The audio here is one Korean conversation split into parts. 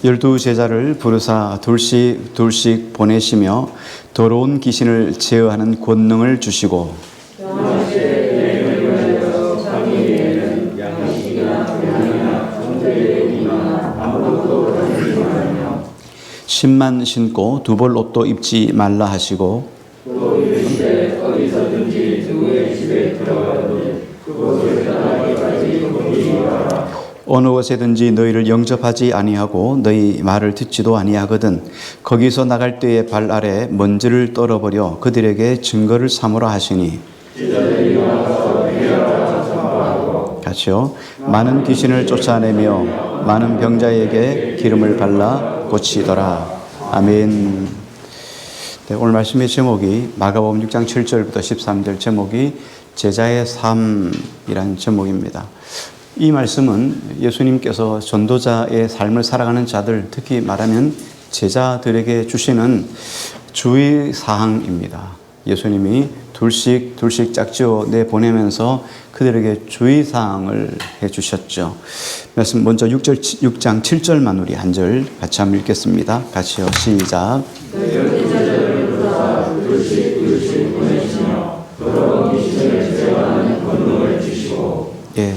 12 제자를 부르사 둘씩 둘씩 보내시며 더러운 귀신을 제어하는 권능을 주시고 10만 신고 두 벌 옷도 입지 말라 하시고 또 이르시되 어디서든지 누구의 집에 들어가든지 그곳을 떠나기까지 금지하라. 어느 곳에든지 너희를 영접하지 아니하고 너희 말을 듣지도 아니하거든 거기서 나갈 때에 발 아래 먼지를 떨어버려 그들에게 증거를 삼으라 하시니 같이요. 많은 귀신을 쫓아내며 많은 병자에게 기름을 발라 고치더라. 아멘. 네, 오늘 말씀의 제목이 마가복음 6장 7절부터 13절 제목이 제자의 삶이라는 제목입니다. 이 말씀은 예수님께서 전도자의 삶을 살아가는 자들, 특히 말하면 제자들에게 주시는 주의사항입니다. 예수님이 둘씩 짝지어 내보내면서 그들에게 주의사항을 해주셨죠. 말씀 먼저 6장 7절만 우리 한 절 같이 한번 읽겠습니다. 같이요. 시작. 예.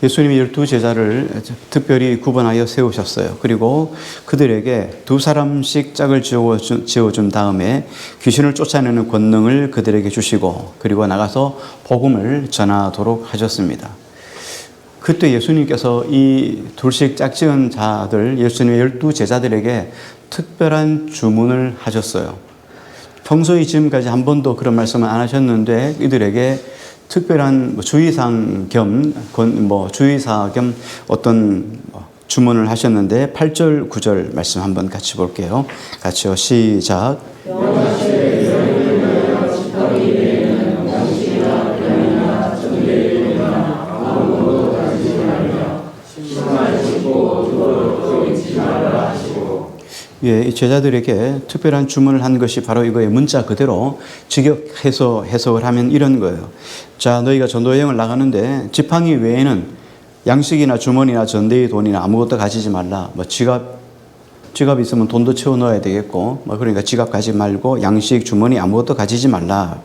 예수님이 12 제자를 특별히 구분하여 세우셨어요. 그리고 그들에게 2사람씩 짝을 지어준 다음에 귀신을 쫓아내는 권능을 그들에게 주시고 그리고 나가서 복음을 전하도록 하셨습니다. 그때 예수님께서 이 둘씩 짝지은 자들, 예수님의 12 제자들에게 특별한 주문을 하셨어요. 평소에 지금까지 한 번도 그런 말씀을 안 하셨는데 이들에게 특별한 주의사항 겸 어떤 주문을 하셨는데 8절 9절 말씀 한번 같이 볼게요. 같이요. 시작. 예, 이 제자들에게 특별한 주문을 한 것이 바로 이거예요. 문자 그대로 직역해서 해석을 하면 이런 거예요. 자, 너희가 전도 여행을 나가는데 지팡이 외에는 양식이나 주머니나 전대의 돈이나 아무것도 가지지 말라. 지갑 있으면 돈도 채워 넣어야 되겠고, 그러니까 지갑 가지 말고 양식, 주머니 아무것도 가지지 말라.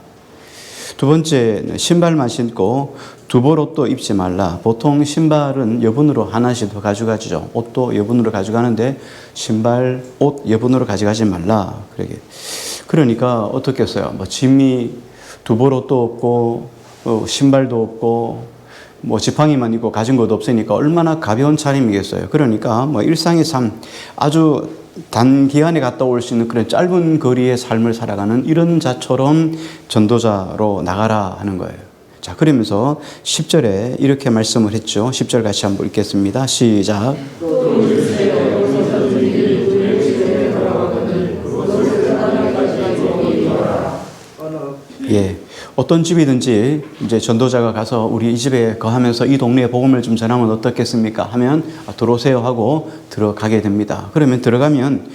두 번째, 신발만 신고 두 벌 옷도 입지 말라. 보통 신발은 여분으로 하나씩 더 가져가죠. 옷도 여분으로 가져가는데 신발, 옷 여분으로 가져가지 말라. 그러니까 어떻겠어요? 짐이 두 벌 옷도 없고 신발도 없고 지팡이만 있고 가진 것도 없으니까 얼마나 가벼운 차림이겠어요. 그러니까 일상의 삶 아주 단기간에 갔다 올 수 있는 그런 짧은 거리의 삶을 살아가는 이런 자처럼 전도자로 나가라 하는 거예요. 자, 그러면서 10절에 이렇게 말씀을 했죠. 10절 같이 한번 읽겠습니다. 시작. 예. 어떤 집이든지 이제 전도자가 가서 우리 이 집에 거하면서 이 동네에 복음을 좀 전하면 어떻겠습니까? 하면 들어오세요 하고 들어가게 됩니다. 그러면 들어가면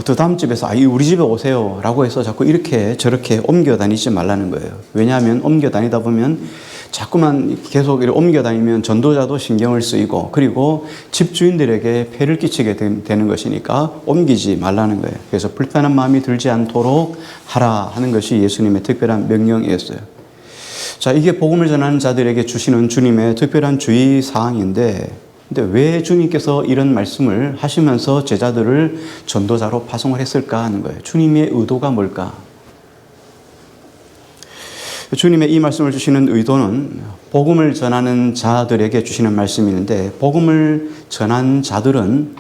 그 다음 집에서 우리 집에 오세요 라고 해서 자꾸 이렇게 저렇게 옮겨 다니지 말라는 거예요. 왜냐하면 옮겨 다니다 보면 자꾸만 계속 이렇게 옮겨 다니면 전도자도 신경을 쓰이고 그리고 집주인들에게 폐를 끼치게 되는 것이니까 옮기지 말라는 거예요. 그래서 불편한 마음이 들지 않도록 하라 하는 것이 예수님의 특별한 명령이었어요. 자, 이게 복음을 전하는 자들에게 주시는 주님의 특별한 주의 사항인데 근데 왜 주님께서 이런 말씀을 하시면서 제자들을 전도자로 파송을 했을까 하는 거예요. 주님의 의도가 뭘까? 주님의 이 말씀을 주시는 의도는 복음을 전하는 자들에게 주시는 말씀인데 복음을 전한 자들은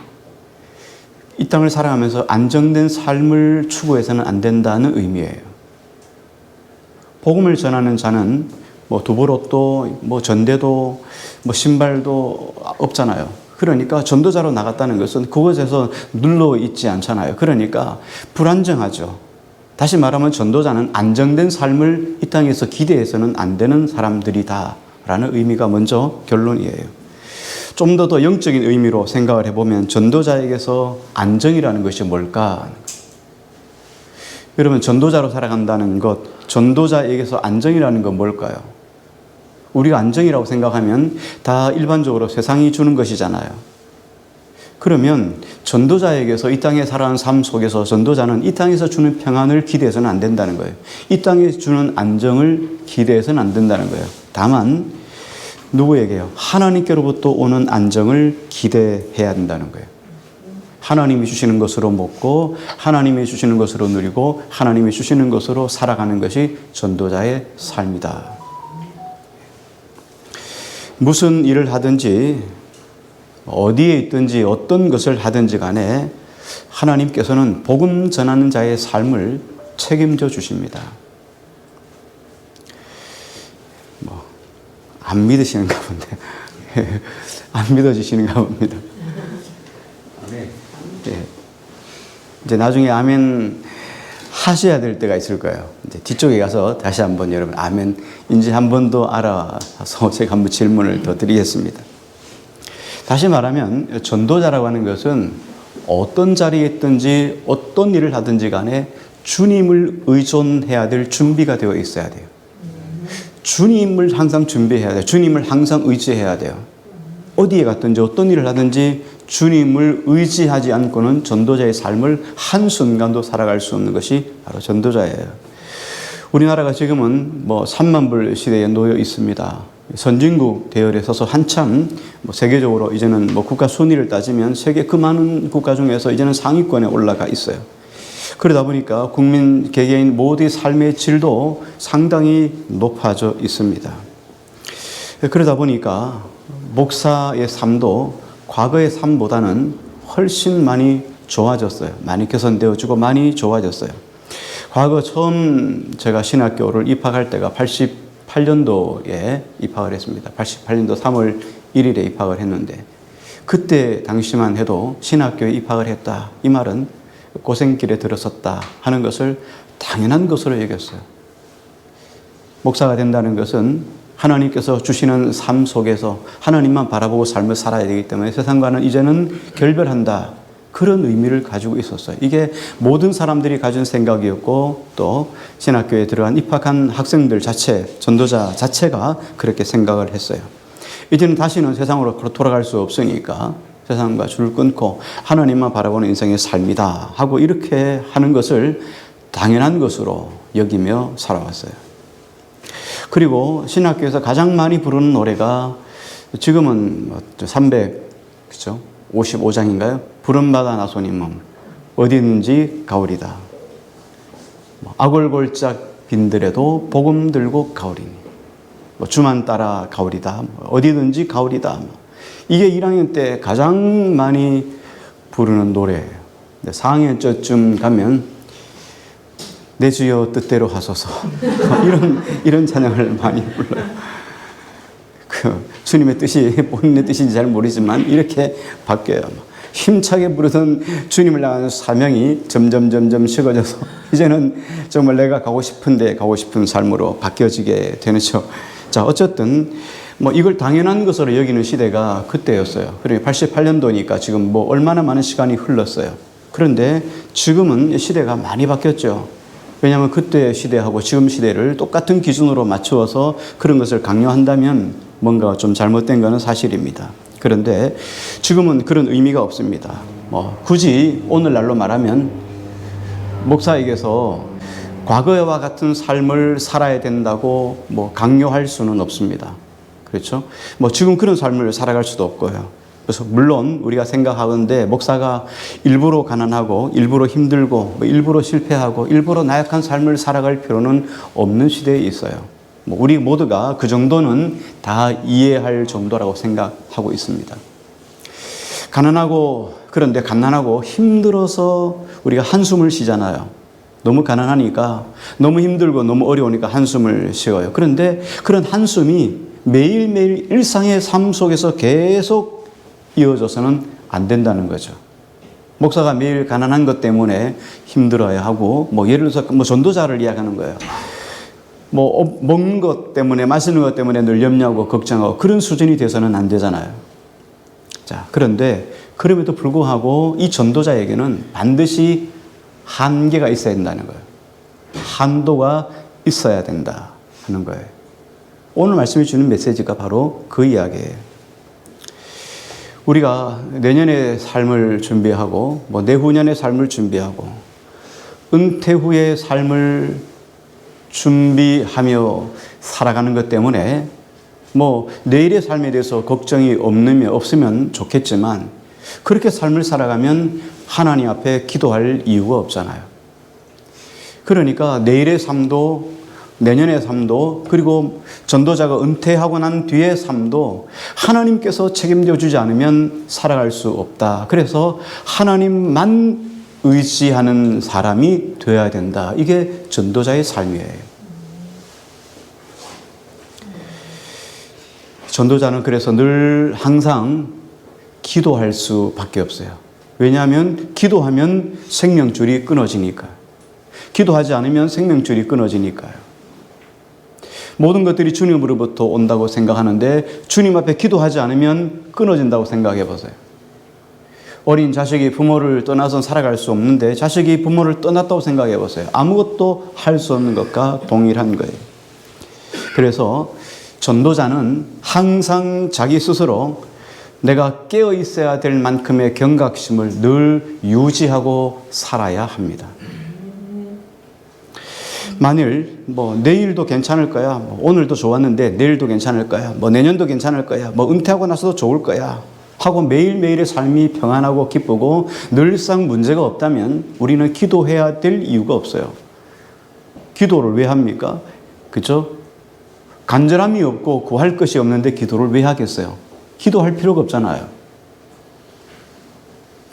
이 땅을 살아가면서 안정된 삶을 추구해서는 안 된다는 의미예요. 복음을 전하는 자는 두 벌 옷도 전대도 신발도 없잖아요. 그러니까 전도자로 나갔다는 것은 그곳에서 눌러 있지 않잖아요. 그러니까 불안정하죠. 다시 말하면 전도자는 안정된 삶을 이 땅에서 기대해서는 안 되는 사람들이다라는 의미가 먼저 결론이에요. 좀 더 영적인 의미로 생각을 해보면 전도자에게서 안정이라는 것이 뭘까? 여러분, 전도자로 살아간다는 것, 전도자에게서 안정이라는 건 뭘까요? 우리가 안정이라고 생각하면 다 일반적으로 세상이 주는 것이잖아요. 그러면 전도자에게서 이 땅에 살아가는 삶 속에서 전도자는 이 땅에서 주는 평안을 기대해서는 안 된다는 거예요. 이 땅에 주는 안정을 기대해서는 안 된다는 거예요. 다만 누구에게요? 하나님께로부터 오는 안정을 기대해야 된다는 거예요. 하나님이 주시는 것으로 먹고 하나님이 주시는 것으로 누리고 하나님이 주시는 것으로 살아가는 것이 전도자의 삶이다. 무슨 일을 하든지 어디에 있든지 어떤 것을 하든지 간에 하나님께서는 복음 전하는 자의 삶을 책임져 주십니다. 안 믿으시는가 본데. 안 믿어지시는가 봅니다. 예. 이제 나중에 아멘 하셔야 될 때가 있을 거예요. 이제 뒤쪽에 가서 다시 한번 여러분 아멘인지 한 번 더 알아서 제가 한번 질문을 더 드리겠습니다. 다시 말하면 전도자라고 하는 것은 어떤 자리에 있든지 어떤 일을 하든지 간에 주님을 의존해야 될 준비가 되어 있어야 돼요. 주님을 항상 준비해야 돼요. 주님을 항상 의지해야 돼요. 어디에 갔든지 어떤 일을 하든지 주님을 의지하지 않고는 전도자의 삶을 한순간도 살아갈 수 없는 것이 바로 전도자예요. 우리나라가 지금은 3만 불 시대에 놓여 있습니다. 선진국 대열에 서서 한참 세계적으로 이제는 국가 순위를 따지면 세계 그 많은 국가 중에서 이제는 상위권에 올라가 있어요. 그러다 보니까 국민 개개인 모두의 삶의 질도 상당히 높아져 있습니다. 그러다 보니까 목사의 삶도 과거의 삶보다는 훨씬 많이 좋아졌어요. 많이 개선되어지고 많이 좋아졌어요. 과거 처음 제가 신학교를 입학할 때가 88년도에 입학을 했습니다. 88년도 3월 1일에 입학을 했는데 그때 당시만 해도 신학교에 입학을 했다. 이 말은 고생길에 들어섰다 하는 것을 당연한 것으로 여겼어요. 목사가 된다는 것은 하나님께서 주시는 삶 속에서 하나님만 바라보고 삶을 살아야 되기 때문에 세상과는 이제는 결별한다. 그런 의미를 가지고 있었어요. 이게 모든 사람들이 가진 생각이었고 또 신학교에 들어간 입학한 학생들 자체, 전도자 자체가 그렇게 생각을 했어요. 이제는 다시는 세상으로 돌아갈 수 없으니까 세상과 줄을 끊고 하나님만 바라보는 인생의 삶이다 하고 이렇게 하는 것을 당연한 것으로 여기며 살아왔어요. 그리고 신학교에서 가장 많이 부르는 노래가 지금은 355장인가요? 부름받아 나소님 몸 어디든지 가오리다. 악월골짝 빈들에도 복음 들고 가오리니 주만 따라 가오리다. 어디든지 가오리다. 이게 1학년 때 가장 많이 부르는 노래예요. 4학년 때쯤 가면 내 주여 뜻대로 하소서 이런 찬양을 많이 불러요. 주님의 뜻이 본인의 뜻인지 잘 모르지만 이렇게 바뀌어요. 힘차게 부르던 주님을 향하는 사명이 점점 식어져서 이제는 정말 내가 가고 싶은데 가고 싶은 삶으로 바뀌어지게 되죠. 자, 어쨌든 이걸 당연한 것으로 여기는 시대가 그때였어요. 그러니까 88년도니까 지금 얼마나 많은 시간이 흘렀어요. 그런데 지금은 시대가 많이 바뀌었죠. 왜냐하면 그때 시대하고 지금 시대를 똑같은 기준으로 맞추어서 그런 것을 강요한다면 뭔가 좀 잘못된 것은 사실입니다. 그런데 지금은 그런 의미가 없습니다. 굳이 오늘날로 말하면 목사에게서 과거와 같은 삶을 살아야 된다고 강요할 수는 없습니다. 그렇죠? 지금 그런 삶을 살아갈 수도 없고요. 그래서 물론 우리가 생각하건대 목사가 일부러 가난하고 일부러 힘들고 일부러 실패하고 일부러 나약한 삶을 살아갈 필요는 없는 시대에 있어요. 우리 모두가 그 정도는 다 이해할 정도라고 생각하고 있습니다. 그런데 가난하고 힘들어서 우리가 한숨을 쉬잖아요. 너무 가난하니까 너무 힘들고 너무 어려우니까 한숨을 쉬어요. 그런데 그런 한숨이 매일매일 일상의 삶 속에서 계속 이어져서는 안 된다는 거죠. 목사가 매일 가난한 것 때문에 힘들어야 하고 예를 들어서 전도자를 이야기하는 거예요. 먹는 것 때문에 마시는 것 때문에 늘 염려하고 걱정하고 그런 수준이 돼서는 안 되잖아요. 자, 그런데 그럼에도 불구하고 이 전도자에게는 반드시 한계가 있어야 된다는 거예요. 한도가 있어야 된다 하는 거예요. 오늘 말씀이 주는 메시지가 바로 그 이야기예요. 우리가 내년의 삶을 준비하고 뭐 내후년의 삶을 준비하고 은퇴 후의 삶을 준비하며 살아가는 것 때문에 뭐 내일의 삶에 대해서 걱정이 없으면 좋겠지만 그렇게 삶을 살아가면 하나님 앞에 기도할 이유가 없잖아요. 그러니까 내일의 삶도 내년의 삶도 그리고 전도자가 은퇴하고 난 뒤의 삶도 하나님께서 책임져 주지 않으면 살아갈 수 없다. 그래서 하나님만 의지하는 사람이 되어야 된다. 이게 전도자의 삶이에요. 전도자는 그래서 늘 항상 기도할 수밖에 없어요. 왜냐하면 기도하면 생명줄이 끊어지니까. 기도하지 않으면 생명줄이 끊어지니까요. 모든 것들이 주님으로부터 온다고 생각하는데 주님 앞에 기도하지 않으면 끊어진다고 생각해 보세요. 어린 자식이 부모를 떠나서 살아갈 수 없는데 자식이 부모를 떠났다고 생각해 보세요. 아무것도 할 수 없는 것과 동일한 거예요. 그래서 전도자는 항상 자기 스스로 내가 깨어 있어야 될 만큼의 경각심을 늘 유지하고 살아야 합니다. 만일 뭐 내일도 괜찮을 거야, 뭐 오늘도 좋았는데 내일도 괜찮을 거야, 뭐 내년도 괜찮을 거야, 뭐 은퇴하고 나서도 좋을 거야 하고 매일매일의 삶이 평안하고 기쁘고 늘상 문제가 없다면 우리는 기도해야 될 이유가 없어요. 기도를 왜 합니까? 그죠? 간절함이 없고 구할 것이 없는데 기도를 왜 하겠어요? 기도할 필요가 없잖아요.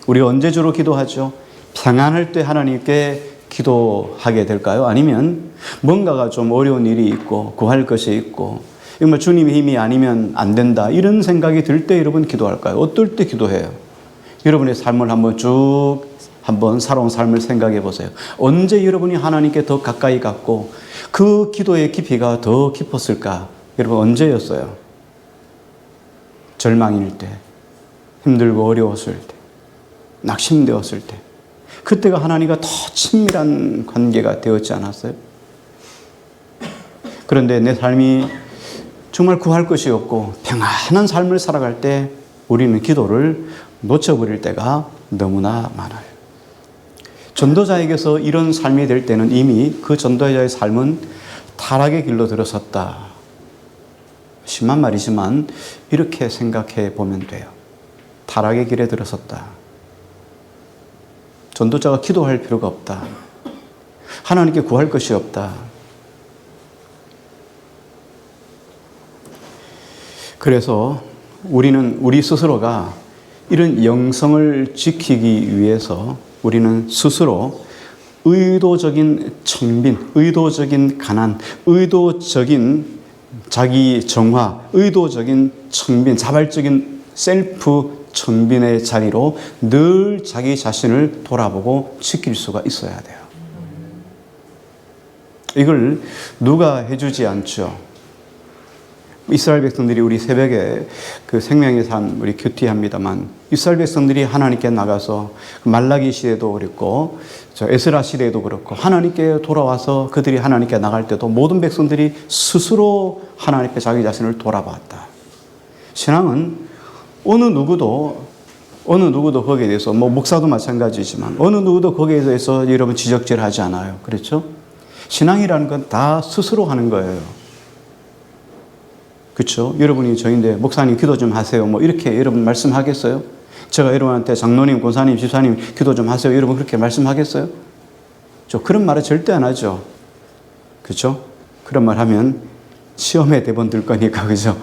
우리 언제 주로 기도하죠? 평안할 때 하나님께 기도하게 될까요? 아니면 뭔가가 좀 어려운 일이 있고 구할 것이 있고 정말 주님의 힘이 아니면 안 된다 이런 생각이 들 때 여러분 기도할까요? 어떨 때 기도해요? 여러분의 삶을 한번 살아온 삶을 생각해 보세요. 언제 여러분이 하나님께 더 가까이 갔고 그 기도의 깊이가 더 깊었을까? 여러분 언제였어요? 절망일 때, 힘들고 어려웠을 때, 낙심되었을 때 그때가 하나님과 더 친밀한 관계가 되었지 않았어요? 그런데 내 삶이 정말 구할 것이 없고 평안한 삶을 살아갈 때 우리는 기도를 놓쳐버릴 때가 너무나 많아요. 전도자에게서 이런 삶이 될 때는 이미 그 전도자의 삶은 타락의 길로 들어섰다. 심한 말이지만 이렇게 생각해 보면 돼요. 타락의 길에 들어섰다. 전도자가 기도할 필요가 없다. 하나님께 구할 것이 없다. 그래서 우리는 우리 스스로가 이런 영성을 지키기 위해서 우리는 스스로 의도적인 청빈, 의도적인 가난, 의도적인 자기 정화, 의도적인 청빈, 자발적인 셀프 청빈의 자리로 늘 자기 자신을 돌아보고 지킬 수가 있어야 돼요. 이걸 누가 해주지 않죠. 이스라엘 백성들이 우리 새벽에 그 생명의 산 우리 큐티합니다만 이스라엘 백성들이 하나님께 나가서 말라기 시대도 그랬고 에스라 시대도 그렇고 하나님께 돌아와서 그들이 하나님께 나갈 때도 모든 백성들이 스스로 하나님께 자기 자신을 돌아봤다. 신앙은 어느 누구도 거기에 대해서 뭐 목사도 마찬가지지만 어느 누구도 거기에 대해서 여러분 지적질하지 않아요. 그렇죠? 신앙이라는 건 다 스스로 하는 거예요. 그렇죠? 여러분이 저인데 목사님 기도 좀 하세요. 뭐 이렇게 여러분 말씀하겠어요? 제가 여러분한테 장로님, 권사님, 집사님 기도 좀 하세요. 여러분 그렇게 말씀하겠어요? 저 그런 말을 절대 안 하죠. 그렇죠? 그런 말 하면 시험에 대본 들 거니까 그죠?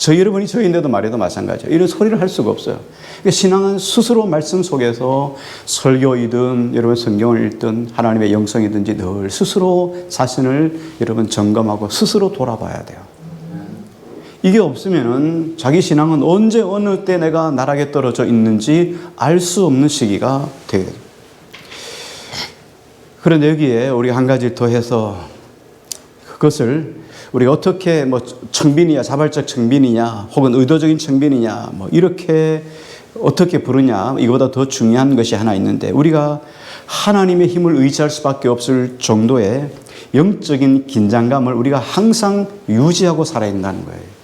여러분이 저인데도 말해도 마찬가지예요. 이런 소리를 할 수가 없어요. 그러니까 신앙은 스스로 말씀 속에서 설교이든 여러분 성경을 읽든 하나님의 영성이든지 늘 스스로 자신을 여러분 점검하고 스스로 돌아봐야 돼요. 이게 없으면은 자기 신앙은 언제 어느 때 내가 나락에 떨어져 있는지 알 수 없는 시기가 돼요. 그런데 여기에 우리 한 가지 더 해서 그것을 우리가 어떻게 뭐 청빈이냐, 자발적 청빈이냐, 혹은 의도적인 청빈이냐, 뭐 이렇게 어떻게 부르냐, 이거보다 더 중요한 것이 하나 있는데 우리가 하나님의 힘을 의지할 수밖에 없을 정도의 영적인 긴장감을 우리가 항상 유지하고 살아야 한다는 거예요.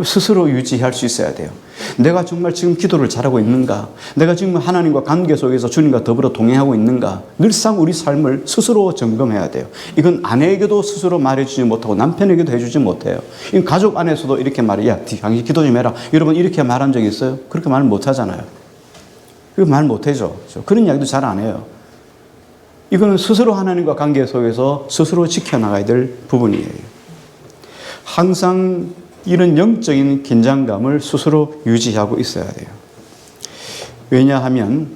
스스로 유지할 수 있어야 돼요. 내가 정말 지금 기도를 잘하고 있는가? 내가 지금 하나님과 관계 속에서 주님과 더불어 동행하고 있는가? 늘상 우리 삶을 스스로 점검해야 돼요. 이건 아내에게도 스스로 말해주지 못하고 남편에게도 해주지 못해요. 이건 가족 안에서도 이렇게 말해. 야, 당신 기도 좀 해라. 여러분 이렇게 말한 적 있어요? 그렇게 말 못하잖아요. 그 말 못하죠. 그런 이야기도 잘 안 해요. 이거는 스스로 하나님과 관계 속에서 스스로 지켜나가야 될 부분이에요. 항상 이런 영적인 긴장감을 스스로 유지하고 있어야 돼요. 왜냐하면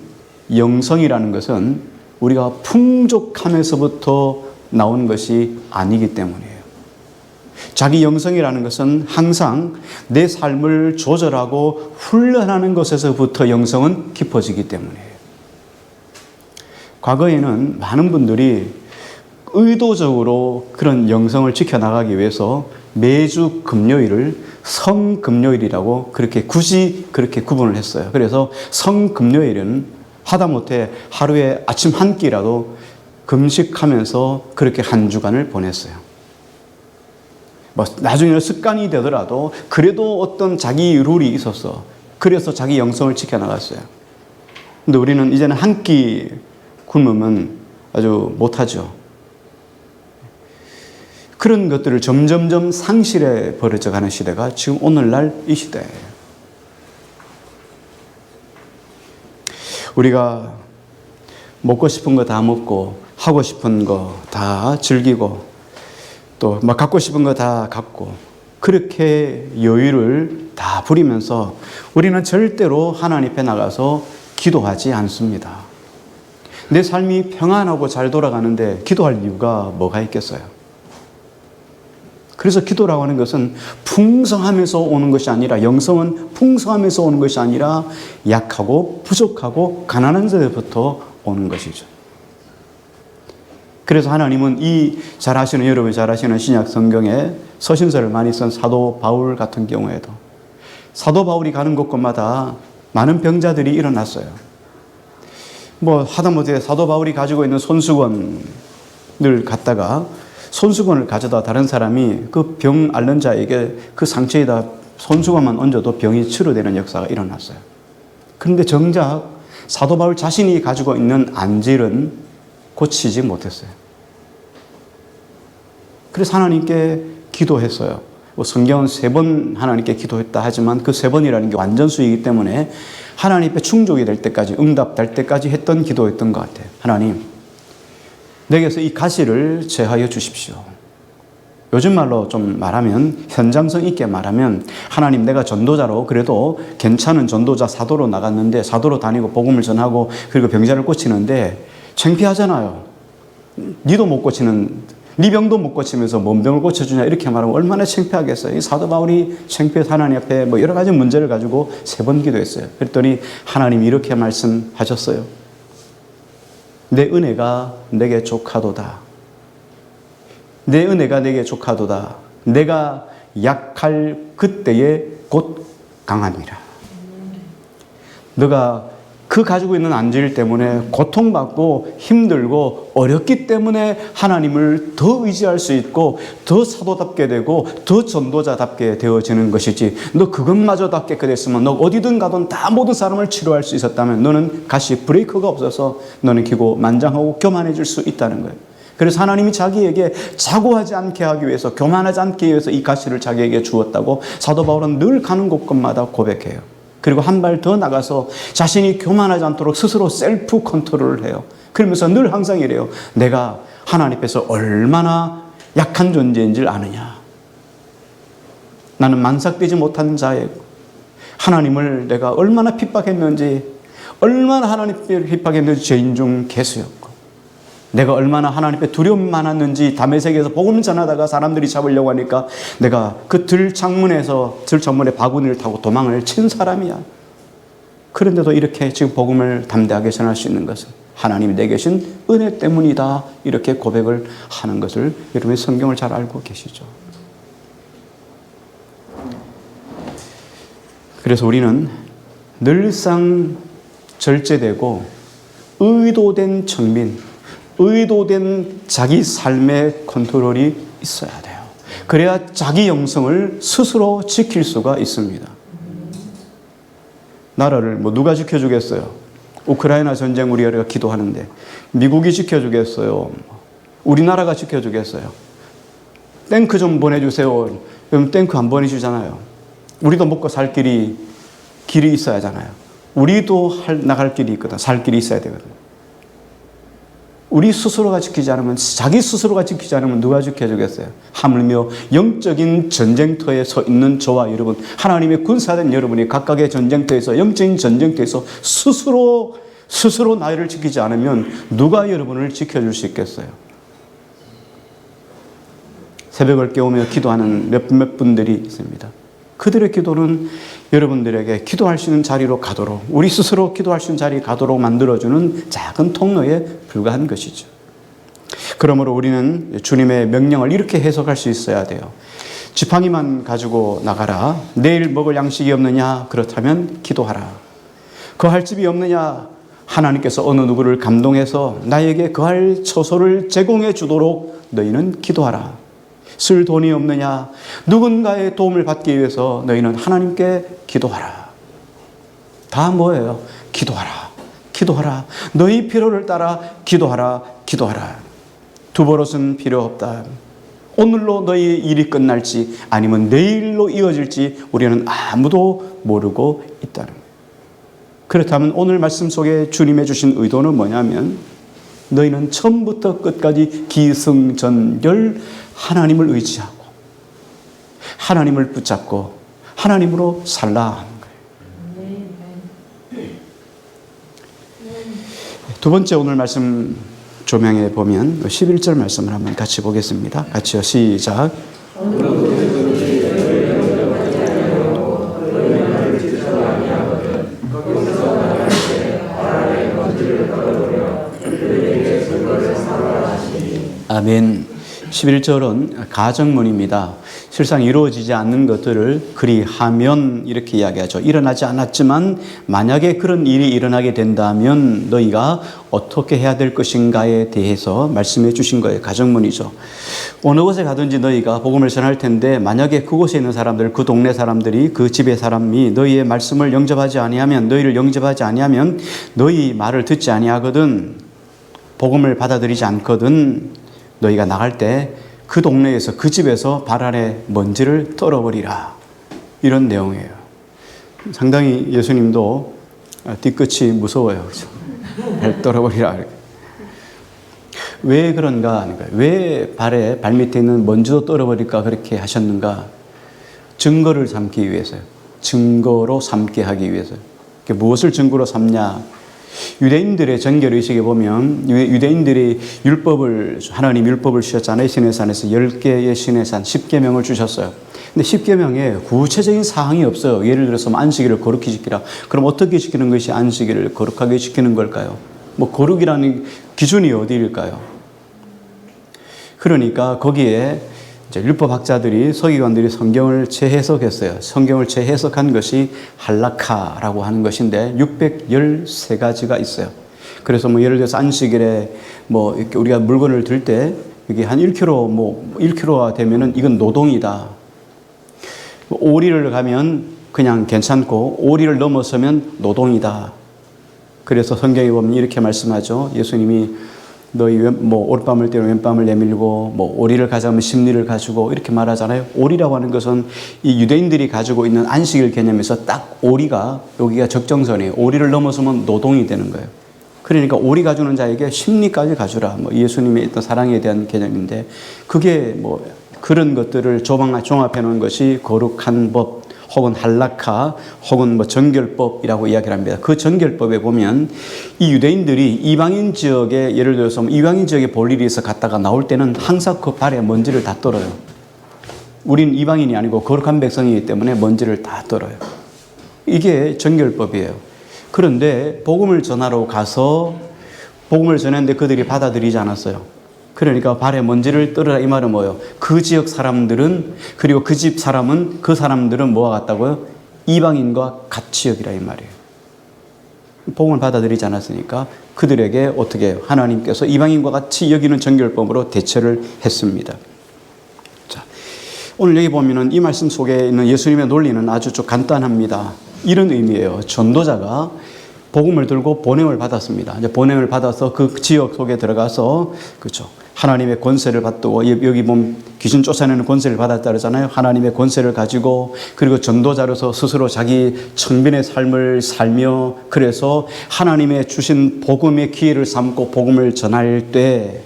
영성이라는 것은 우리가 풍족함에서부터 나온 것이 아니기 때문이에요. 자기 영성이라는 것은 항상 내 삶을 조절하고 훈련하는 것에서부터 영성은 깊어지기 때문이에요. 과거에는 많은 분들이 의도적으로 그런 영성을 지켜나가기 위해서 매주 금요일을 성금요일이라고 굳이 그렇게 구분을 했어요. 그래서 성금요일은 하다못해 하루에 아침 한 끼라도 금식하면서 그렇게 한 주간을 보냈어요. 나중에는 습관이 되더라도 그래도 어떤 자기 룰이 있었어. 그래서 자기 영성을 지켜나갔어요. 근데 우리는 이제는 한 끼 굶으면 아주 못하죠. 그런 것들을 점점점 상실해 버려져가는 시대가 지금 오늘날 이 시대예요. 우리가 먹고 싶은 거 다 먹고 하고 싶은 거 다 즐기고 또 막 갖고 싶은 거 다 갖고 그렇게 여유를 다 부리면서 우리는 절대로 하나님 앞에 나가서 기도하지 않습니다. 내 삶이 평안하고 잘 돌아가는데 기도할 이유가 뭐가 있겠어요? 그래서 기도라고 하는 것은 풍성하면서 오는 것이 아니라 영성은 풍성하면서 오는 것이 아니라 약하고 부족하고 가난한 데부터 오는 것이죠. 그래서 하나님은 여러분이 잘 아시는 신약 성경에 서신서를 많이 쓴 사도 바울 같은 경우에도 사도 바울이 가는 곳곳마다 많은 병자들이 일어났어요. 하다못해 사도 바울이 가지고 있는 손수건을 갖다가 손수건을 가져다 다른 사람이 그 병 앓는 자에게 그 상처에다 손수건만 얹어도 병이 치료되는 역사가 일어났어요. 그런데 정작 사도 바울 자신이 가지고 있는 안질은 고치지 못했어요. 그래서 하나님께 기도했어요. 성경은 3번 하나님께 기도했다 하지만 그 3번이라는 게 완전수이기 때문에 하나님 앞에 충족이 될 때까지 응답될 때까지 했던 기도였던 것 같아요. 하나님, 내게서 이 가시를 제하여 주십시오. 요즘 말로 좀 말하면 현장성 있게 말하면 하나님 내가 전도자로 그래도 괜찮은 전도자 사도로 나갔는데 사도로 다니고 복음을 전하고 그리고 병자를 고치는데 창피하잖아요. 니도 못 고치는 네 병도 못 고치면서 뭔 병을 고쳐주냐 이렇게 말하면 얼마나 창피하겠어요. 이 사도 바울이 창피해서 하나님 앞에 여러 가지 문제를 가지고 3번 기도했어요. 그랬더니 하나님이 이렇게 말씀하셨어요. 내 은혜가 내게 족하도다. 내 은혜가 내게 족하도다. 내가 약할 그때에 곧 강함이라. 너가 그 가지고 있는 안질 때문에 고통받고 힘들고 어렵기 때문에 하나님을 더 의지할 수 있고 더 사도답게 되고 더 전도자답게 되어지는 것이지, 너 그것마저도 깨끗했으면 너 어디든 가든 다 모든 사람을 치료할 수 있었다면 너는 가시 브레이크가 없어서 너는 기고만장하고 교만해질 수 있다는 거예요. 그래서 하나님이 자기에게 자고하지 않게 하기 위해서, 교만하지 않게 위해서 이 가시를 자기에게 주었다고 사도 바울은 늘 가는 곳곳마다 고백해요. 그리고 한 발 더 나가서 자신이 교만하지 않도록 스스로 셀프 컨트롤을 해요. 그러면서 늘 항상 이래요. 내가 하나님 앞에서 얼마나 약한 존재인지를 아느냐. 나는 만삭되지 못한 자이고 하나님을 내가 얼마나 핍박했는지, 얼마나 하나님을 핍박했는지 죄인 중 괴수였고, 내가 얼마나 하나님께 두려움 많았는지 다메섹에서 복음을 전하다가 사람들이 잡으려고 하니까 내가 그 들창문에 바구니를 타고 도망을 친 사람이야. 그런데도 이렇게 지금 복음을 담대하게 전할 수 있는 것은 하나님이 내게 계신 은혜 때문이다. 이렇게 고백을 하는 것을 여러분이 성경을 잘 알고 계시죠. 그래서 우리는 늘상 절제되고 의도된 청민, 의도된 자기 삶의 컨트롤이 있어야 돼요. 그래야 자기 영성을 스스로 지킬 수가 있습니다. 나라를 뭐 누가 지켜주겠어요? 우크라이나 전쟁 우리가 기도하는데 미국이 지켜주겠어요? 우리나라가 지켜주겠어요? 탱크 좀 보내주세요. 그럼 탱크 안 보내주잖아요. 우리도 먹고 살 길이 있어야 하잖아요. 우리도 나갈 길이 있거든. 살 길이 있어야 되거든. 우리 스스로가 지키지 않으면, 자기 스스로가 지키지 않으면 누가 지켜주겠어요? 하물며 영적인 전쟁터에 서 있는 저와 여러분, 하나님의 군사된 여러분이 각각의 전쟁터에서, 영적인 전쟁터에서 스스로 나를 지키지 않으면 누가 여러분을 지켜줄 수 있겠어요? 새벽을 깨우며 기도하는 몇몇 분들이 있습니다. 그들의 기도는 여러분들에게 기도할 수 있는 자리로 가도록, 우리 스스로 기도할 수 있는 자리에 가도록 만들어주는 작은 통로에 불과한 것이죠. 그러므로 우리는 주님의 명령을 이렇게 해석할 수 있어야 돼요. 지팡이만 가지고 나가라. 내일 먹을 양식이 없느냐? 그렇다면 기도하라. 거할 집이 없느냐? 하나님께서 어느 누구를 감동해서 나에게 거할 처소를 제공해 주도록 너희는 기도하라. 쓸 돈이 없느냐? 누군가의 도움을 받기 위해서 너희는 하나님께 기도하라. 다 뭐예요? 기도하라. 기도하라. 너희 필요를 따라 기도하라. 기도하라. 두 버릇은 필요 없다. 오늘로 너희 일이 끝날지 아니면 내일로 이어질지 우리는 아무도 모르고 있다는 거예요. 그렇다면 오늘 말씀 속에 주님의 주신 의도는 뭐냐면 너희는 처음부터 끝까지 기승전결 하나님을 의지하고 하나님을 붙잡고 하나님으로 살라 하는 거예요. 두 번째 오늘 말씀 조명해 보면 11절 말씀을 한번 같이 보겠습니다. 같이요. 시작. 아멘. 11절은 가정문입니다. 실상 이루어지지 않는 것들을 그리하면 이렇게 이야기하죠. 일어나지 않았지만 만약에 그런 일이 일어나게 된다면 너희가 어떻게 해야 될 것인가에 대해서 말씀해 주신 거예요. 가정문이죠. 어느 곳에 가든지 너희가 복음을 전할 텐데 만약에 그곳에 있는 사람들, 그 동네 사람들이, 그 집의 사람이 너희의 말씀을 영접하지 아니하면, 너희를 영접하지 아니하면 너희 말을 듣지 아니하거든, 복음을 받아들이지 않거든, 너희가 나갈 때 그 동네에서, 그 집에서 발 아래 먼지를 떨어버리라. 이런 내용이에요. 상당히 예수님도 뒤끝이 무서워요. 그렇죠? 발 떨어버리라. 왜 그런가? 왜 발에, 발밑에 있는 먼지도 떨어버릴까 그렇게 하셨는가? 증거를 삼기 위해서요. 증거로 삼게 하기 위해서요. 무엇을 증거로 삼냐? 유대인들의 정결의식에 보면 유대인들이 하나님 율법을 주셨잖아요. 시내산에서 10개의 시내산 10계명을 주셨어요. 근데 10계명에 구체적인 사항이 없어요. 예를 들어서 안식일을 거룩히 지키라. 그럼 어떻게 지키는 것이 안식일을 거룩하게 지키는 걸까요? 뭐 거룩이라는 기준이 어디일까요? 그러니까 거기에 이제 율법학자들이, 서기관들이 성경을 재해석했어요. 성경을 재해석한 것이 할라카라고 하는 것인데 613가지가 있어요. 그래서 뭐 예를 들어서 안식일에 뭐 이렇게 우리가 물건을 들 때 이게 한 1kg, 뭐 1kg가 되면은 이건 노동이다. 오리를 가면 그냥 괜찮고 오리를 넘어서면 노동이다. 그래서 성경에 보면 이렇게 말씀하죠. 예수님이 너희 뭐 오랫밤을 때로 왼밤을 내밀고 뭐 오리를 가져가면 십리를 가지고 이렇게 말하잖아요. 오리라고 하는 것은 이 유대인들이 가지고 있는 안식일 개념에서 딱 오리가, 여기가 적정선이에요. 오리를 넘어서면 노동이 되는 거예요. 그러니까 오리 가주는 자에게 십리까지 가주라. 뭐 예수님의 어떤 사랑에 대한 개념인데, 그게 뭐 그런 것들을 종합해 놓은 것이 거룩한 법, 혹은 할라카, 혹은 뭐 정결법이라고 이야기를 합니다. 그 정결법에 보면 이 유대인들이 이방인 지역에, 예를 들어서 이방인 지역에 볼 일이 있어 갔다가 나올 때는 항상 그 발에 먼지를 다 떨어요. 우린 이방인이 아니고 거룩한 백성이기 때문에 먼지를 다 떨어요. 이게 정결법이에요. 그런데 복음을 전하러 가서 복음을 전했는데 그들이 받아들이지 않았어요. 그러니까 발에 먼지를 떨어라, 이 말은 뭐예요? 그 지역 사람들은, 그리고 그 집 사람은, 그 사람들은 뭐와 같다고요? 이방인과 같이 여기라, 이 말이에요. 복음을 받아들이지 않았으니까 그들에게 어떻게 해요? 하나님께서 이방인과 같이 여기는 정결법으로 대처를 했습니다. 자, 오늘 여기 보면은 이 말씀 속에 있는 예수님의 논리는 아주 좀 간단합니다. 이런 의미예요. 전도자가 복음을 들고 보냄을 받았습니다. 이제 보냄을 받아서 그 지역 속에 들어가서, 그렇죠, 하나님의 권세를 받고, 여기 보면 귀신 쫓아내는 권세를 받았다 그러잖아요. 하나님의 권세를 가지고, 그리고 전도자로서 스스로 자기 청빈의 삶을 살며, 그래서 하나님의 주신 복음의 기회를 삼고 복음을 전할 때,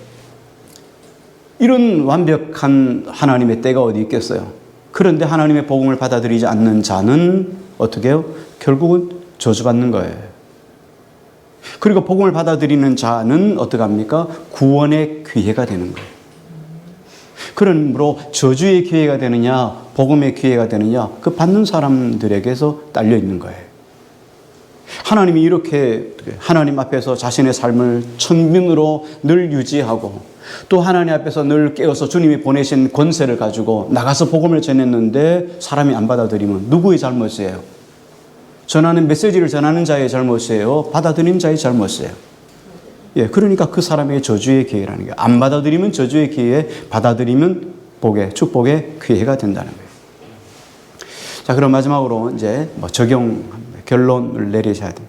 이런 완벽한 하나님의 때가 어디 있겠어요? 그런데 하나님의 복음을 받아들이지 않는 자는 어떻게 해요? 결국은 저주받는 거예요. 그리고 복음을 받아들이는 자는 어떻게 합니까? 구원의 기회가 되는 거예요. 그러므로 저주의 기회가 되느냐, 복음의 기회가 되느냐, 그 받는 사람들에게서 딸려 있는 거예요. 하나님이 이렇게 하나님 앞에서 자신의 삶을 천민으로 늘 유지하고, 또 하나님 앞에서 늘 깨어서 주님이 보내신 권세를 가지고 나가서 복음을 전했는데 사람이 안 받아들이면 누구의 잘못이에요? 전하는 메시지를 전하는 자의 잘못이에요? 받아들인 자의 잘못이에요? 예, 그러니까 그 사람에게 저주의 기회라는 거예요. 안 받아들이면 저주의 기회, 받아들이면 복의, 축복의 기회가 된다는 거예요. 자, 그럼 마지막으로 이제 결론을 내리셔야 돼요.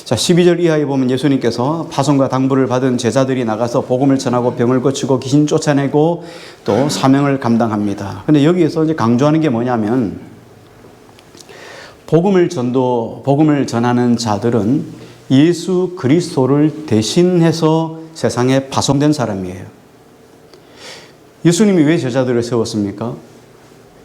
자, 12절 이하에 보면 예수님께서 파송과 당부를 받은 제자들이 나가서 복음을 전하고 병을 고치고 귀신 쫓아내고 또 사명을 감당합니다. 근데 여기에서 이제 강조하는 게 뭐냐면, 복음을 전하는 자들은 예수 그리스도를 대신해서 세상에 파송된 사람이에요. 예수님이 왜 제자들을 세웠습니까?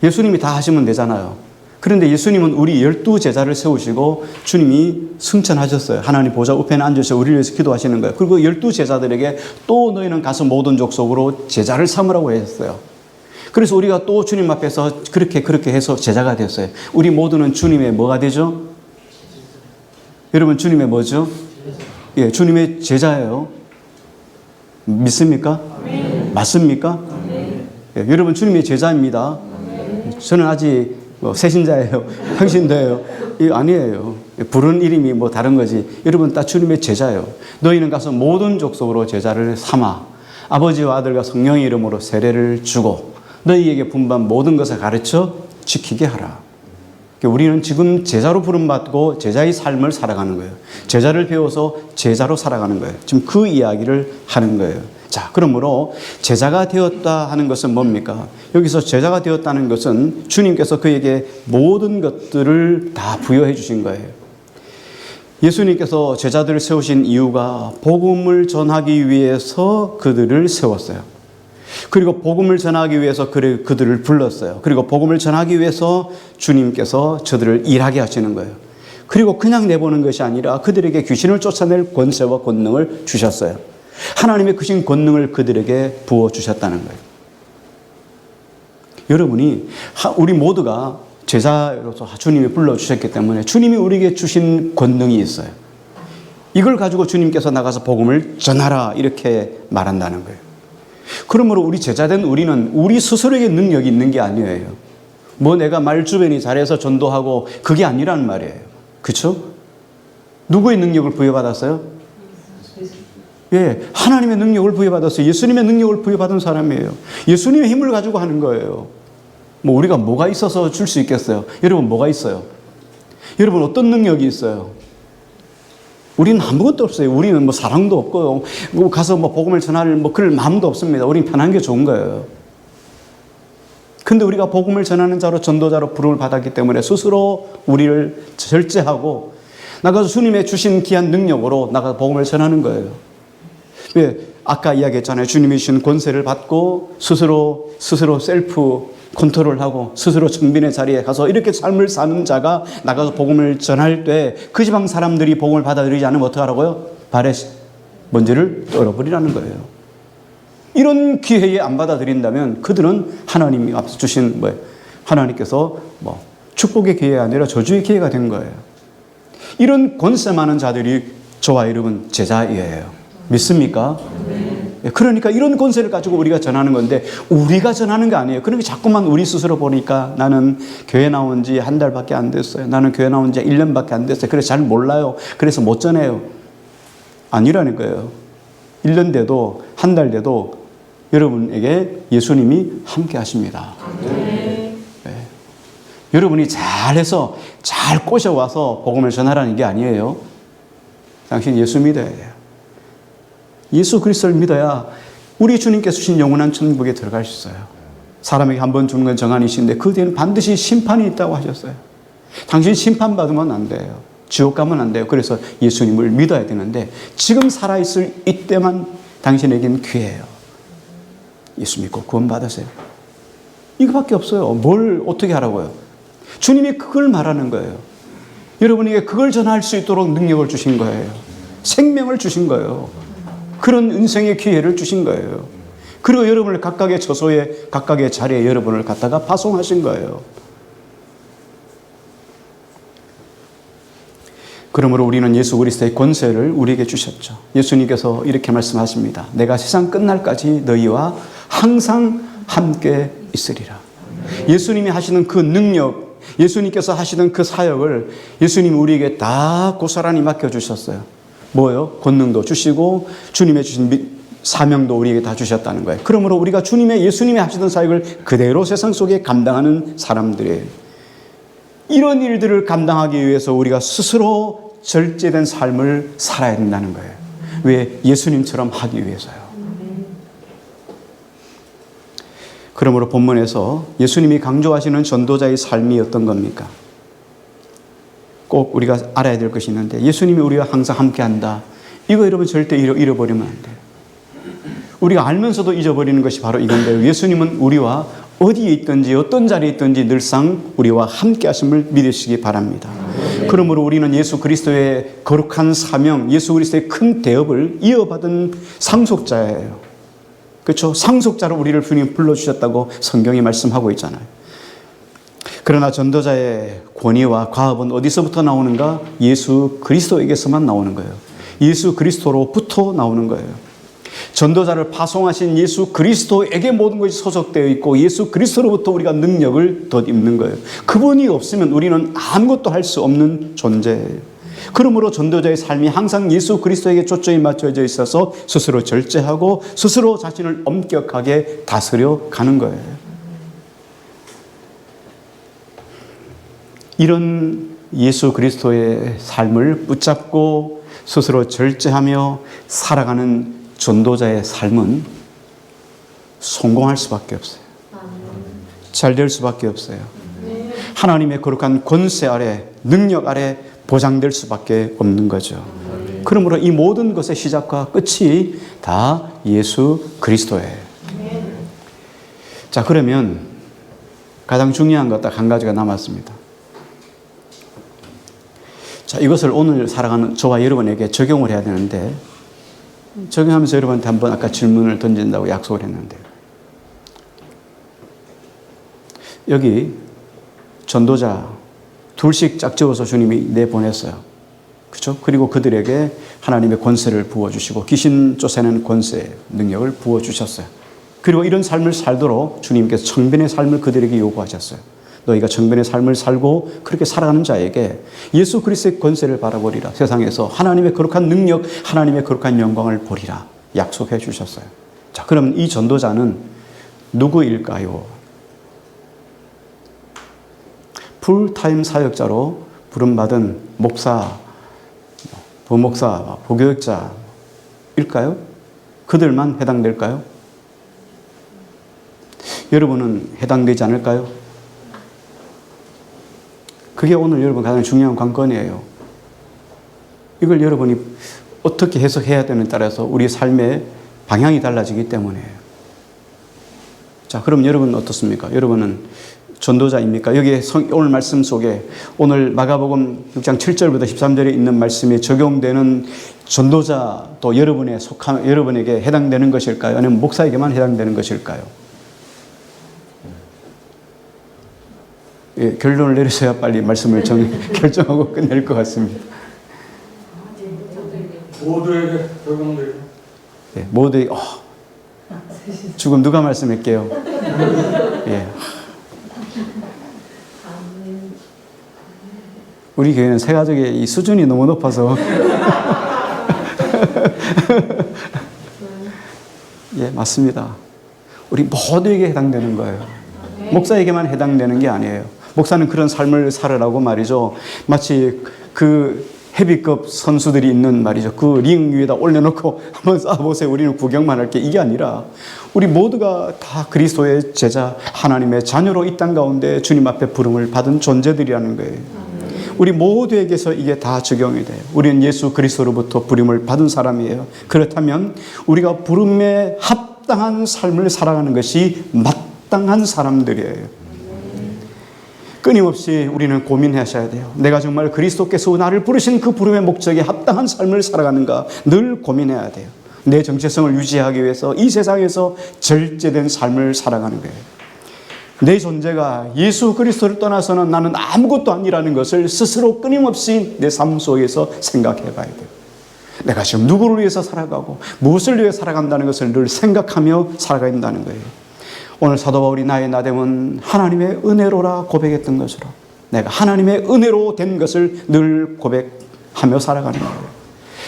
예수님이 다 하시면 되잖아요. 그런데 예수님은 우리 12제자를 세우시고 주님이 승천하셨어요. 하나님 보좌 우편에 앉으셔서 우리를 위해서 기도하시는 거예요. 그리고 12제자들에게 또 너희는 가서 모든 족속으로 제자를 삼으라고 하셨어요. 그래서 우리가 또 주님 앞에서 그렇게 해서 제자가 됐어요. 우리 모두는 주님의 뭐가 되죠? 여러분, 주님의 뭐죠? 예, 주님의 제자예요. 믿습니까? 맞습니까? 예, 여러분, 주님의 제자입니다. 저는 아직 새신자예요. 평신도예요. 이거 아니에요. 부른 이름이 뭐 다른 거지. 여러분 다 주님의 제자예요. 너희는 가서 모든 족속으로 제자를 삼아 아버지와 아들과 성령의 이름으로 세례를 주고 너희에게 분반 모든 것을 가르쳐 지키게 하라. 우리는 지금 제자로 부름받고 제자의 삶을 살아가는 거예요. 제자를 배워서 제자로 살아가는 거예요. 지금 그 이야기를 하는 거예요. 자, 그러므로 제자가 되었다 하는 것은 뭡니까? 여기서 제자가 되었다는 것은 주님께서 그에게 모든 것들을 다 부여해 주신 거예요. 예수님께서 제자들을 세우신 이유가 복음을 전하기 위해서 그들을 세웠어요. 그리고 복음을 전하기 위해서 그들을 불렀어요. 그리고 복음을 전하기 위해서 주님께서 저들을 일하게 하시는 거예요. 그리고 그냥 내보는 것이 아니라 그들에게 귀신을 쫓아낼 권세와 권능을 주셨어요. 하나님의 크신 권능을 그들에게 부어주셨다는 거예요. 여러분이, 우리 모두가 제자로서 주님이 불러주셨기 때문에 주님이 우리에게 주신 권능이 있어요. 이걸 가지고 주님께서 나가서 복음을 전하라 이렇게 말한다는 거예요. 그러므로 우리 제자된 우리는 우리 스스로에게 능력이 있는 게 아니에요. 뭐 내가 말 주변이 잘해서 전도하고 그게 아니란 말이에요. 그렇죠? 누구의 능력을 부여받았어요? 예, 하나님의 능력을 부여받았어요. 예수님의 능력을 부여받은 사람이에요. 예수님의 힘을 가지고 하는 거예요. 뭐 우리가 뭐가 있어서 줄 수 있겠어요? 여러분 뭐가 있어요? 여러분 어떤 능력이 있어요? 우리는 아무것도 없어요. 우리는 뭐 사랑도 없고요. 뭐 가서 뭐 복음을 전할 뭐 그럴 마음도 없습니다. 우리는 편한 게 좋은 거예요. 근데 우리가 복음을 전하는 자로 전도자로 부름을 받았기 때문에 스스로 우리를 절제하고 나가서 주님의 주신 귀한 능력으로 나가서 복음을 전하는 거예요. 왜? 아까 이야기했잖아요. 주님이 주신 권세를 받고 스스로 셀프 컨트롤하고 스스로 정빈의 자리에 가서 이렇게 삶을 사는 자가 나가서 복음을 전할 때 그 지방 사람들이 복음을 받아들이지 않으면 어떻게 하라고요? 발에 먼지를 떨어버리라는 거예요. 이런 기회에 안 받아들인다면 그들은 하나님이 앞서 주신 하나님께서 축복의 기회가 아니라 저주의 기회가 된 거예요. 이런 권세 많은 자들이 저와 여러분 제자예요. 믿습니까? 그러니까 이런 권세를 가지고 우리가 전하는 건데 우리가 전하는 게 아니에요. 그러니까 자꾸만 우리 스스로 보니까 나는 교회 나온 지 한 달밖에 안 됐어요. 나는 교회 나온 지 1년밖에 안 됐어요. 그래서 잘 몰라요. 그래서 못 전해요. 아니라는 거예요. 1년 돼도 한 달 돼도 여러분에게 예수님이 함께 하십니다. 네. 여러분이 잘해서 잘 꼬셔와서 복음을 전하라는 게 아니에요. 당신 예수 믿어야 돼요. 예수 그리스도를 믿어야 우리 주님께서 주신 영원한 천국에 들어갈 수 있어요. 사람에게 한 번 주는 건 정한이신데 그 뒤에는 반드시 심판이 있다고 하셨어요. 당신 심판받으면 안 돼요. 지옥 가면 안 돼요. 그래서 예수님을 믿어야 되는데 지금 살아있을 이때만 당신에게는 기회예요. 예수 믿고 구원받으세요. 이거밖에 없어요. 뭘 어떻게 하라고요? 주님이 그걸 말하는 거예요. 여러분에게 그걸 전할 수 있도록 능력을 주신 거예요. 생명을 주신 거예요. 그런 인생의 기회를 주신 거예요. 그리고 여러분을 각각의 처소에 각각의 자리에 여러분을 갖다가 파송하신 거예요. 그러므로 우리는 예수 그리스도의 권세를 우리에게 주셨죠. 예수님께서 이렇게 말씀하십니다. 내가 세상 끝날까지 너희와 항상 함께 있으리라. 예수님이 하시는 그 능력, 예수님께서 하시는 그 사역을 예수님이 우리에게 다 고스란히 맡겨주셨어요. 뭐요? 권능도 주시고 주님의 주신 사명도 우리에게 다 주셨다는 거예요. 그러므로 우리가 예수님이 하시던 사역을 그대로 세상 속에 감당하는 사람들이에요. 이런 일들을 감당하기 위해서 우리가 스스로 절제된 삶을 살아야 된다는 거예요. 왜? 예수님처럼 하기 위해서요. 그러므로 본문에서 예수님이 강조하시는 전도자의 삶이 어떤 겁니까? 꼭 우리가 알아야 될 것이 있는데 예수님이 우리와 항상 함께한다. 이거 여러분 절대 잃어버리면 안 돼요. 우리가 알면서도 잊어버리는 것이 바로 이건데요. 예수님은 우리와 어디에 있든지 어떤 자리에 있든지 늘상 우리와 함께 하심을 믿으시기 바랍니다. 그러므로 우리는 예수 그리스도의 거룩한 사명, 예수 그리스도의 큰 대업을 이어받은 상속자예요. 그렇죠? 상속자로 우리를 주님 불러주셨다고 성경이 말씀하고 있잖아요. 그러나 전도자의 권위와 과업은 어디서부터 나오는가? 예수 그리스도에게서만 나오는 거예요. 예수 그리스도로부터 나오는 거예요. 전도자를 파송하신 예수 그리스도에게 모든 것이 소속되어 있고 예수 그리스도로부터 우리가 능력을 덧입는 거예요. 그분이 없으면 우리는 아무것도 할 수 없는 존재예요. 그러므로 전도자의 삶이 항상 예수 그리스도에게 초점이 맞춰져 있어서 스스로 절제하고 스스로 자신을 엄격하게 다스려 가는 거예요. 이런 예수 그리스도의 삶을 붙잡고 스스로 절제하며 살아가는 전도자의 삶은 성공할 수밖에 없어요. 잘 될 수밖에 없어요. 하나님의 거룩한 권세 아래, 능력 아래 보장될 수밖에 없는 거죠. 그러므로 이 모든 것의 시작과 끝이 다 예수 그리스도예요. 자, 그러면 가장 중요한 것 딱 한 가지가 남았습니다. 자, 이것을 오늘 살아가는 저와 여러분에게 적용을 해야 되는데 적용하면서 여러분한테 한번 아까 질문을 던진다고 약속을 했는데 여기 전도자 둘씩 짝지어서 주님이 내보냈어요. 그렇죠? 그리고 그들에게 하나님의 권세를 부어주시고 귀신 쫓아내는 권세, 능력을 부어주셨어요. 그리고 이런 삶을 살도록 주님께서 정변의 삶을 그들에게 요구하셨어요. 너희가 정변의 삶을 살고 그렇게 살아가는 자에게 예수 그리스도의 권세를 바라보리라. 세상에서 하나님의 거룩한 능력, 하나님의 거룩한 영광을 보리라. 약속해 주셨어요. 자, 그럼 이 전도자는 누구일까요? 풀타임 사역자로 부름받은 목사, 부목사, 부교육자일까요? 그들만 해당될까요? 여러분은 해당되지 않을까요? 그게 오늘 여러분 가장 중요한 관건이에요. 이걸 여러분이 어떻게 해석해야 되느냐에 따라서 우리 삶의 방향이 달라지기 때문이에요. 자, 그럼 여러분은 어떻습니까? 여러분은 전도자입니까? 여기 오늘 말씀 속에 오늘 마가복음 6장 7절부터 13절에 있는 말씀이 적용되는 전도자도 여러분에게 해당되는 것일까요? 아니면 목사에게만 해당되는 것일까요? 예, 결론을 내리셔야 빨리 말씀을 결정하고 끝낼 것 같습니다. 모두에게 적용되고. 예, 모두에게. 지금 누가 말씀할게요? 예. 우리 교회는 세가족의 이 수준이 너무 높아서 예, 맞습니다. 우리 모두에게 해당되는 거예요. 목사에게만 해당되는 게 아니에요. 목사는 그런 삶을 살으라고 말이죠. 마치 그 헤비급 선수들이 있는 말이죠. 그 링 위에다 올려놓고 한번 쏴보세요. 우리는 구경만 할게. 이게 아니라 우리 모두가 다 그리스도의 제자, 하나님의 자녀로 이 땅 가운데 주님 앞에 부름을 받은 존재들이라는 거예요. 우리 모두에게서 이게 다 적용이 돼요. 우리는 예수 그리스도로부터 부름을 받은 사람이에요. 그렇다면 우리가 부름에 합당한 삶을 살아가는 것이 마땅한 사람들이에요. 끊임없이 우리는 고민하셔야 돼요. 내가 정말 그리스도께서 나를 부르신 그 부름의 목적에 합당한 삶을 살아가는가 늘 고민해야 돼요. 내 정체성을 유지하기 위해서 이 세상에서 절제된 삶을 살아가는 거예요. 내 존재가 예수 그리스도를 떠나서는 나는 아무것도 아니라는 것을 스스로 끊임없이 내 삶 속에서 생각해 봐야 돼요. 내가 지금 누구를 위해서 살아가고 무엇을 위해 살아간다는 것을 늘 생각하며 살아가야 된다는 거예요. 오늘 사도 바울이 나의 나됨은 하나님의 은혜로라 고백했던 것으로 내가 하나님의 은혜로 된 것을 늘 고백하며 살아가는 거예요.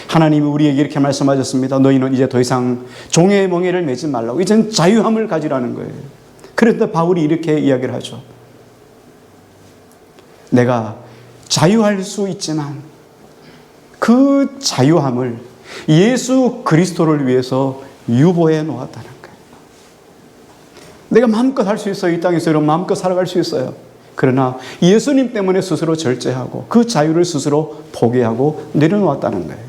하나님이 우리에게 이렇게 말씀하셨습니다. 너희는 이제 더 이상 종의 멍에를 매지 말라고. 이젠 자유함을 가지라는 거예요. 그런데 바울이 이렇게 이야기를 하죠. 내가 자유할 수 있지만 그 자유함을 예수 그리스도를 위해서 유보해 놓았다는 거예요. 내가 마음껏 할 수 있어요. 이 땅에서 여러분 마음껏 살아갈 수 있어요. 그러나 예수님 때문에 스스로 절제하고 그 자유를 스스로 포기하고 내려놓았다는 거예요.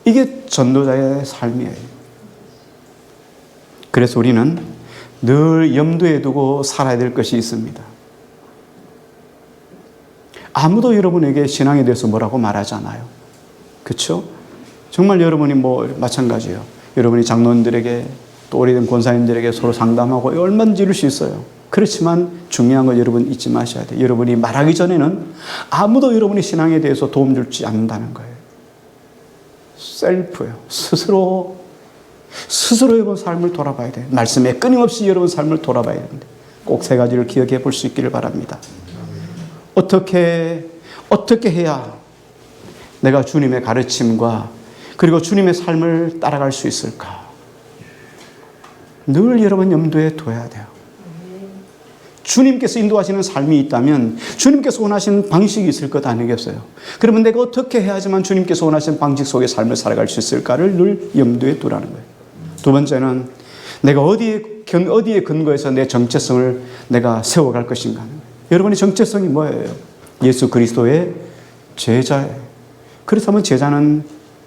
이게 전도자의 삶이에요. 그래서 우리는 늘 염두에 두고 살아야 될 것이 있습니다. 아무도 여러분에게 신앙에 대해서 뭐라고 말하지 않아요. 그렇죠? 정말 여러분이 마찬가지예요. 여러분이 장로님들에게 또 오래된 권사님들에게 서로 상담하고 얼마든지 이룰 수 있어요. 그렇지만 중요한 건 여러분 잊지 마셔야 돼요. 여러분이 말하기 전에는 아무도 여러분의 신앙에 대해서 도움 주지 않는다는 거예요. 셀프예요. 스스로 여러분 삶을 돌아봐야 돼요. 말씀에 끊임없이 여러분 삶을 돌아봐야 되는데 꼭 세 가지를 기억해 볼 수 있기를 바랍니다. 어떻게 해야 내가 주님의 가르침과 그리고 주님의 삶을 따라갈 수 있을까? 늘 여러분 염두에 둬야 돼요. 주님께서 인도하시는 삶이 있다면 주님께서 원하시는 방식이 있을 것 아니겠어요? 그러면 내가 어떻게 해야지만 주님께서 원하시는 방식 속의 삶을 살아갈 수 있을까를 늘 염두에 두라는 거예요. 두 번째는 내가 어디에 근거해서 내 정체성을 내가 세워갈 것인가 하는 거예요. 여러분의 정체성이 뭐예요? 예수 그리스도의 제자예요. 그렇다면 제자는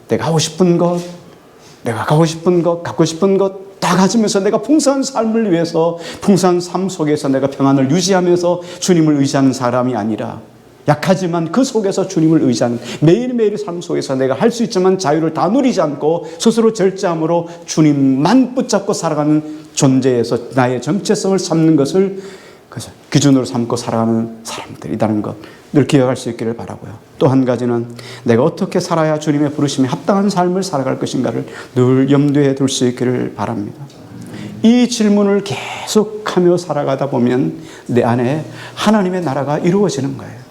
내가 하고 싶은 것, 내가 가고 싶은 것, 갖고 싶은 것 다 가지면서 내가 풍성한 삶을 위해서 풍성한 삶 속에서 내가 평안을 유지하면서 주님을 의지하는 사람이 아니라 약하지만 그 속에서 주님을 의지하는 매일매일의 삶 속에서 내가 할 수 있지만 자유를 다 누리지 않고 스스로 절제함으로 주님만 붙잡고 살아가는 존재에서 나의 정체성을 삼는 것을 기준으로 삼고 살아가는 사람들이라는 것 늘 기억할 수 있기를 바라고요. 또 한 가지는 내가 어떻게 살아야 주님의 부르심에 합당한 삶을 살아갈 것인가를 늘 염두에 둘 수 있기를 바랍니다. 이 질문을 계속하며 살아가다 보면 내 안에 하나님의 나라가 이루어지는 거예요.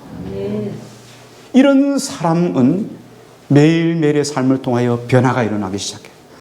이런 사람은 매일매일의 삶을 통하여 변화가 일어나기 시작해요.